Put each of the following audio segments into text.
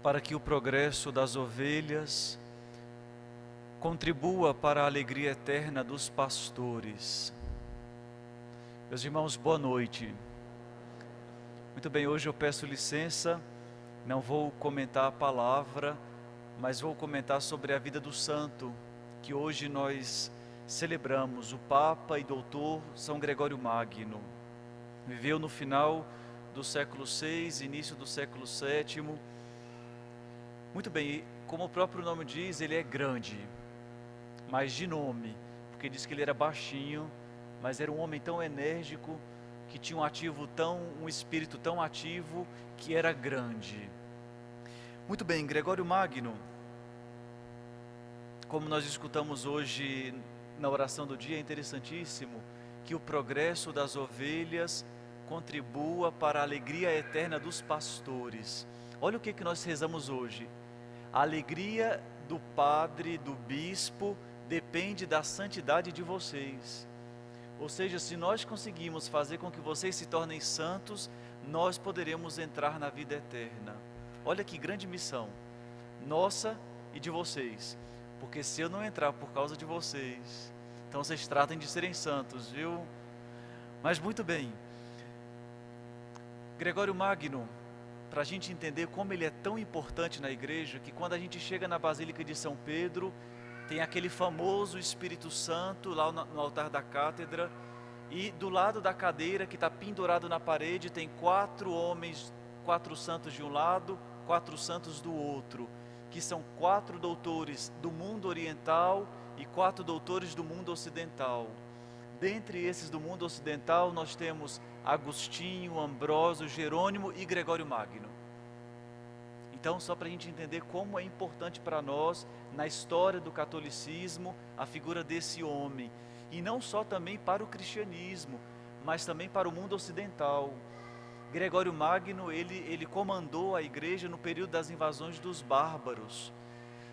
para que o progresso das ovelhas contribua para a alegria eterna dos pastores. Meus irmãos, boa noite. Muito bem, hoje eu peço licença, não vou comentar a palavra, mas vou comentar sobre a vida do santo, que hoje nós celebramos, o Papa e Doutor São Gregório Magno. Viveu no final do século VI, início do século VII. Muito bem, como o próprio nome diz, ele é grande, mas de nome, porque diz que ele era baixinho, mas era um homem tão enérgico, que tinha um espírito tão ativo, que era grande. Muito bem, Gregório Magno, como nós escutamos hoje na oração do dia, é interessantíssimo que o progresso das ovelhas contribua para a alegria eterna dos pastores. Olha o que nós rezamos hoje. A alegria do padre, do bispo, depende da santidade de vocês. Ou seja, se nós conseguimos fazer com que vocês se tornem santos, nós poderemos entrar na vida eterna. Olha que grande missão, nossa e de vocês. Porque se eu não entrar por causa de vocês, então vocês tratem de serem santos, viu? Mas muito bem, Gregório Magno, para a gente entender como ele é tão importante na igreja, que quando a gente chega na Basílica de São Pedro, tem aquele famoso Espírito Santo lá no altar da cátedra, e do lado da cadeira que está pendurado na parede, tem 4 homens, 4 santos de um lado, 4 santos do outro, que são 4 doutores do mundo oriental e 4 doutores do mundo ocidental. Dentre esses do mundo ocidental, nós temos Agostinho, Ambrósio, Jerônimo e Gregório Magno. Então, só para a gente entender como é importante para nós, na história do catolicismo, a figura desse homem. E não só também para o cristianismo, mas também para o mundo ocidental. Gregório Magno, ele comandou a igreja no período das invasões dos bárbaros.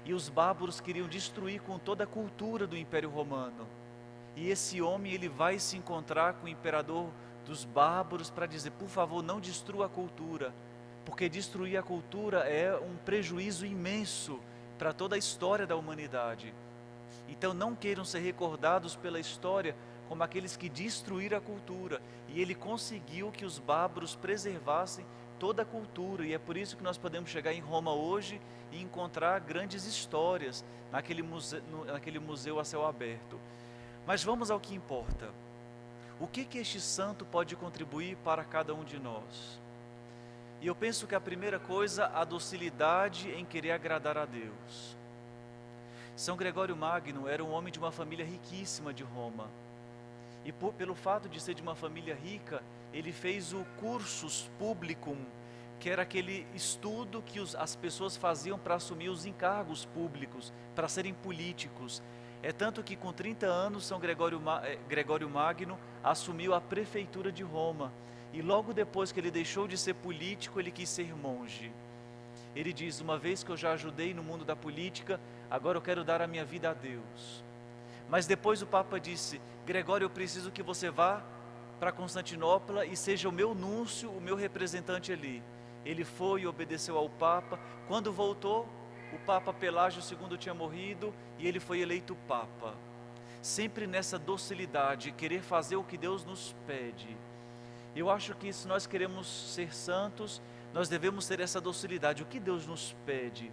E os bárbaros queriam destruir com toda a cultura do Império Romano. E esse homem, ele vai se encontrar com o imperador dos bárbaros para dizer, por favor, não destrua a cultura. Porque destruir a cultura é um prejuízo imenso para toda a história da humanidade. Então não queiram ser recordados pela história como aqueles que destruíram a cultura. E ele conseguiu que os bárbaros preservassem toda a cultura. E é por isso que nós podemos chegar em Roma hoje e encontrar grandes histórias naquele museu a céu aberto. Mas vamos ao que importa. O que este santo pode contribuir para cada um de nós? E eu penso que a primeira coisa, a docilidade em querer agradar a Deus. São Gregório Magno era um homem de uma família riquíssima de Roma. E pelo fato de ser de uma família rica, ele fez o cursus publicum, que era aquele estudo que as pessoas faziam para assumir os encargos públicos, para serem políticos. É tanto que com 30 anos, São Gregório Magno assumiu a prefeitura de Roma. E logo depois que ele deixou de ser político, ele quis ser monge. Ele diz, uma vez que eu já ajudei no mundo da política, agora eu quero dar a minha vida a Deus. Mas depois o Papa disse, Gregório, eu preciso que você vá para Constantinopla e seja o meu núncio, o meu representante ali. Ele foi e obedeceu ao Papa. Quando voltou, o Papa Pelágio II tinha morrido e ele foi eleito Papa. Sempre nessa docilidade, querer fazer o que Deus nos pede. Eu acho que se nós queremos ser santos, nós devemos ter essa docilidade. O que Deus nos pede?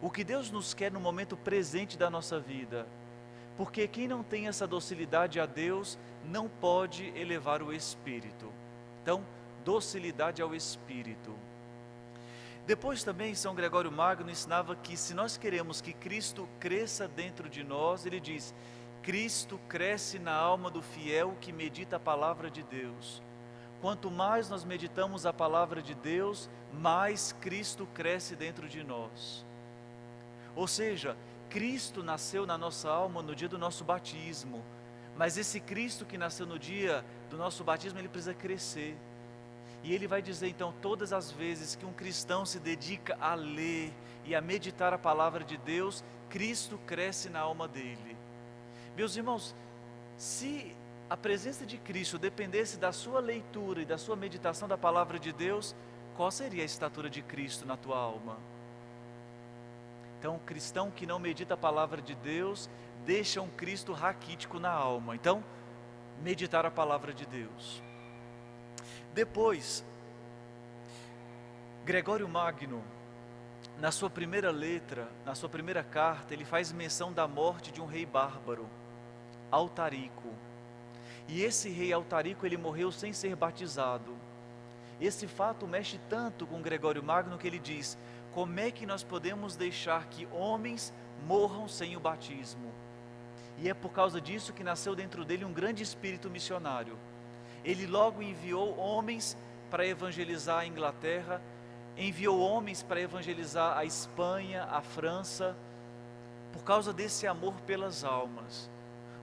O que Deus nos quer no momento presente da nossa vida? Porque quem não tem essa docilidade a Deus, não pode elevar o Espírito. Então, docilidade ao Espírito. Depois também São Gregório Magno ensinava que se nós queremos que Cristo cresça dentro de nós, ele diz, Cristo cresce na alma do fiel que medita a palavra de Deus. Quanto mais nós meditamos a palavra de Deus, mais Cristo cresce dentro de nós. Ou seja, Cristo nasceu na nossa alma no dia do nosso batismo. Mas esse Cristo que nasceu no dia do nosso batismo, ele precisa crescer. E ele vai dizer então, todas as vezes que um cristão se dedica a ler e a meditar a palavra de Deus, Cristo cresce na alma dele. Meus irmãos, se a presença de Cristo dependesse da sua leitura e da sua meditação da palavra de Deus, qual seria a estatura de Cristo na tua alma? Então, o cristão que não medita a palavra de Deus, deixa um Cristo raquítico na alma. Então, meditar a palavra de Deus. Depois, Gregório Magno, na sua primeira letra, na sua primeira carta, ele faz menção da morte de um rei bárbaro, Altarico. E esse rei Altarico, ele morreu sem ser batizado. Esse fato mexe tanto com Gregório Magno que ele diz: como é que nós podemos deixar que homens morram sem o batismo? E é por causa disso que nasceu dentro dele um grande espírito missionário. Ele logo enviou homens para evangelizar a Inglaterra, enviou homens para evangelizar a Espanha, a França, por causa desse amor pelas almas.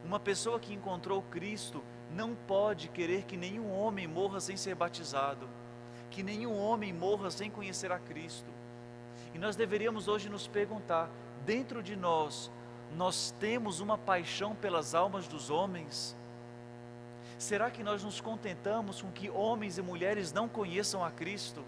Uma pessoa que encontrou Cristo não pode querer que nenhum homem morra sem ser batizado, que nenhum homem morra sem conhecer a Cristo. E nós deveríamos hoje nos perguntar, dentro de nós temos uma paixão pelas almas dos homens? Será que nós nos contentamos com que homens e mulheres não conheçam a Cristo?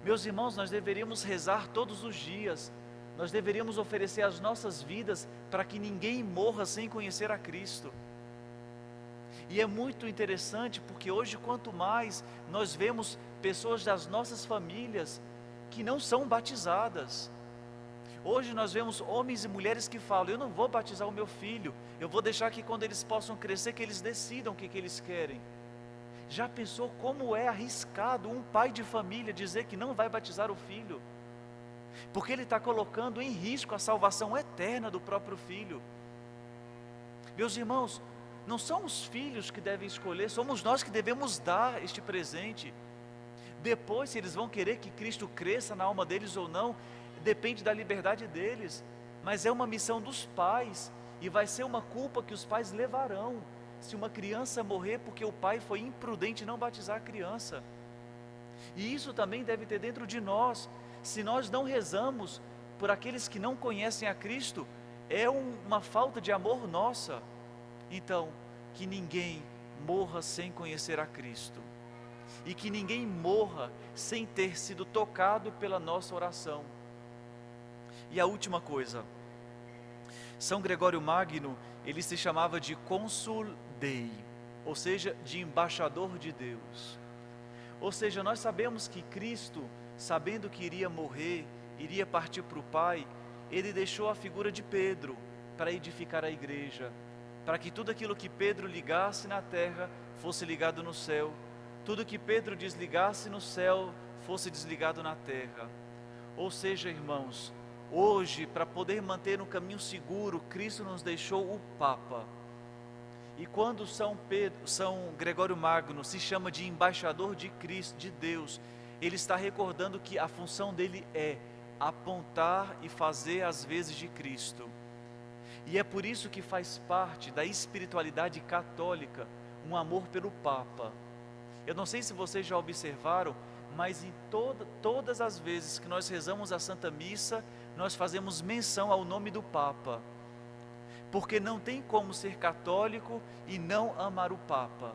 Meus irmãos, nós deveríamos rezar todos os dias, nós deveríamos oferecer as nossas vidas para que ninguém morra sem conhecer a Cristo. E é muito interessante porque hoje, quanto mais nós vemos pessoas das nossas famílias que não são batizadas. Hoje nós vemos homens e mulheres que falam: eu não vou batizar o meu filho, eu vou deixar que quando eles possam crescer, que eles decidam o que eles querem. Já pensou como é arriscado um pai de família dizer que não vai batizar o filho? Porque ele está colocando em risco a salvação eterna do próprio filho. Meus irmãos, não são os filhos que devem escolher, somos nós que devemos dar este presente. Depois, se eles vão querer que Cristo cresça na alma deles ou não, depende da liberdade deles, mas é uma missão dos pais, e vai ser uma culpa que os pais levarão, se uma criança morrer porque o pai foi imprudente em não batizar a criança. E isso também deve ter dentro de nós. Se nós não rezamos por aqueles que não conhecem a Cristo, é uma falta de amor nossa. Então, que ninguém morra sem conhecer a Cristo, e que ninguém morra sem ter sido tocado pela nossa oração. E a última coisa, São Gregório Magno, ele se chamava de Consul Dei, ou seja, de embaixador de Deus. Ou seja, nós sabemos que Cristo, sabendo que iria morrer, iria partir para o Pai, ele deixou a figura de Pedro para edificar a igreja, para que tudo aquilo que Pedro ligasse na terra fosse ligado no céu, tudo que Pedro desligasse no céu fosse desligado na terra. Ou seja, irmãos, hoje, para poder manter no caminho seguro, Cristo nos deixou o Papa. E quando São Gregório Magno se chama de embaixador de Cristo, de Deus, ele está recordando que a função dele é apontar e fazer as vezes de Cristo. E é por isso que faz parte da espiritualidade católica um amor pelo Papa. Eu não sei se vocês já observaram, mas em todas as vezes que nós rezamos a Santa Missa, nós fazemos menção ao nome do Papa, porque não tem como ser católico e não amar o Papa.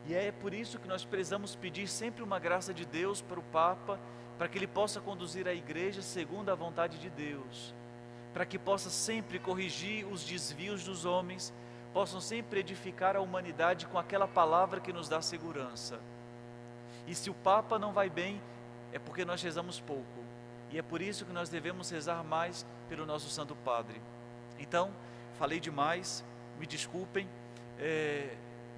E é por isso que nós precisamos pedir sempre uma graça de Deus para o Papa, para que ele possa conduzir a igreja segundo a vontade de Deus, para que possa sempre corrigir os desvios dos homens, possam sempre edificar a humanidade com aquela palavra que nos dá segurança. E se o Papa não vai bem, é porque nós rezamos pouco, e é por isso que nós devemos rezar mais pelo nosso Santo Padre. Então, falei demais, me desculpem,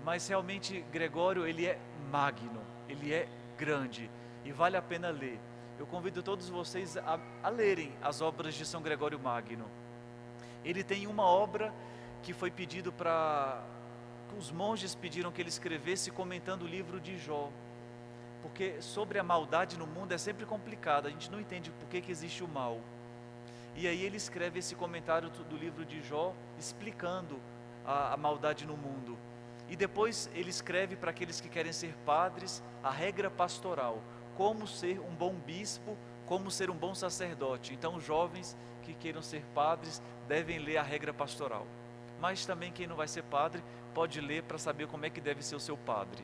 mas realmente Gregório, ele é magno, ele é grande, e vale a pena ler. Eu convido todos vocês a lerem as obras de São Gregório Magno. Ele tem uma obra que foi pedido os monges pediram que ele escrevesse comentando o livro de Jó, porque sobre a maldade no mundo é sempre complicado, a gente não entende por que existe o mal. E aí ele escreve esse comentário do livro de Jó, explicando a maldade no mundo. E depois ele escreve para aqueles que querem ser padres, a regra pastoral, como ser um bom bispo, como ser um bom sacerdote. Então, jovens que queiram ser padres devem ler a regra pastoral. Mas também quem não vai ser padre pode ler para saber como é que deve ser o seu padre.